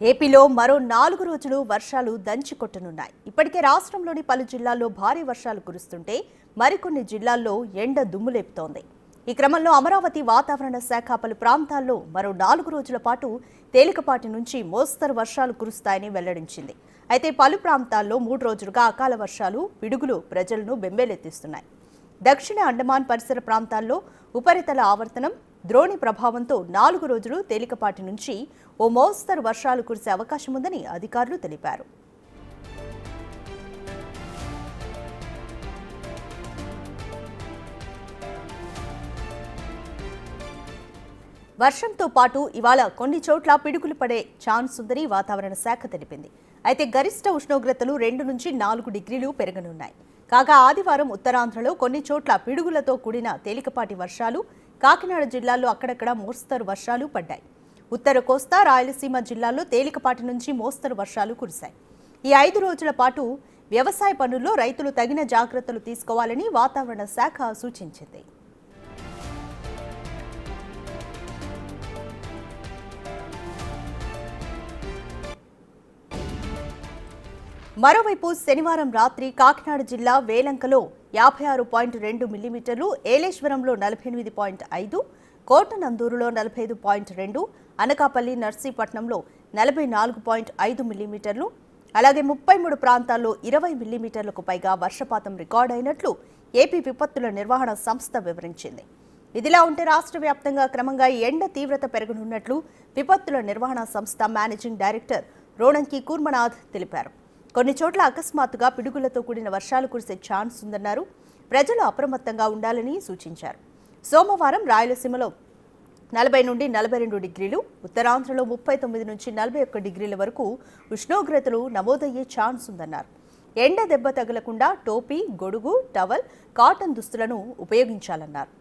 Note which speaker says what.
Speaker 1: ఏపీలో మరో 4 రోజులు వర్షాలు దంచికొట్టనున్నాయి. ఇప్పటికే రాష్ట్రంలోని పలు జిల్లాల్లో భారీ వర్షాలు కురుస్తుంటే మరికొన్ని జిల్లాల్లో ఎండ దుమ్ములేపుతోంది. ఈ క్రమంలో అమరావతి వాతావరణ శాఖ పలు ప్రాంతాల్లో మరో 4 రోజుల పాటు తేలికపాటి నుంచి మోస్తరు వర్షాలు కురుస్తాయని వెల్లడించింది. అయితే పలు ప్రాంతాల్లో 3 రోజులుగా అకాల వర్షాలు, పిడుగులు ప్రజలను బెంబేలెత్తిస్తున్నాయి. దక్షిణ అండమాన్ పరిసర ప్రాంతాల్లో ఉపరితల ఆవర్తనం, ద్రోణి ప్రభావంతో 4 రోజులు తేలికపాటి నుంచి ఓ మోస్తరు వర్షాలు కురిసే అవకాశం ఉందని అధికారులు తెలిపారు. వర్షంతో పాటు ఇవాళ కొన్ని చోట్ల పిడుగులు పడే ఛాన్స్ ఉందని వాతావరణ శాఖ తెలిపింది. అయితే గరిష్ట ఉష్ణోగ్రతలు 2 నుంచి 4 డిగ్రీలు పెరగనున్నాయి. కాగా ఆదివారం ఉత్తరాంధ్రలో కొన్ని చోట్ల పిడుగులతో కూడిన తేలికపాటి వర్షాలు, కాకినాడ జిల్లాలో అక్కడక్కడ మోస్తరు వర్షాలు పడ్డాయి. ఉత్తర కోస్తా, రాయలసీమ జిల్లాల్లో తేలికపాటి నుంచి మోస్తరు వర్షాలు కురిశాయి. ఈ 5 రోజుల పాటు వ్యవసాయ పనుల్లో రైతులు తగిన జాగ్రత్తలు తీసుకోవాలని వాతావరణ శాఖ సూచించింది. మరోవైపు శనివారం రాత్రి కాకినాడ జిల్లా వేలంకలో 56.2 మిల్లీమీటర్లు, ఏలేశ్వరంలో 48.5, కోటనందూరులో 45.2, అనకాపల్లి, నర్సీపట్నంలో 44.5 మిల్లీమీటర్లు, అలాగే 33 ప్రాంతాల్లో 20 మిల్లీమీటర్లకు పైగా వర్షపాతం రికార్డైనట్లు ఏపీ విపత్తుల నిర్వహణ సంస్థ వివరించింది. ఇదిలా ఉంటే రాష్ట్ర వ్యాప్తంగా క్రమంగా ఎండ తీవ్రత పెరగనున్నట్లు విపత్తుల నిర్వహణ సంస్థ మేనేజింగ్ డైరెక్టర్ రోణంకి కూర్మనాథ్ తెలిపారు. కొన్ని చోట్ల అకస్మాత్తుగా పిడుగులతో కూడిన వర్షాలు కురిసే ఛాన్స్ ఉందన్నారు. ప్రజలు అప్రమత్తంగా ఉండాలని సూచించారు. సోమవారం రాయలసీమలో 40 నుండి 42 డిగ్రీలు, ఉత్తరాంధ్రలో 39 నుంచి 41 డిగ్రీల వరకు ఉష్ణోగ్రతలు నమోదయ్యే ఛాన్స్ ఉందన్నారు. ఎండ దెబ్బ తగలకుండా టోపీ, గొడుగు, టవల్, కాటన్ దుస్తులను ఉపయోగించాలన్నారు.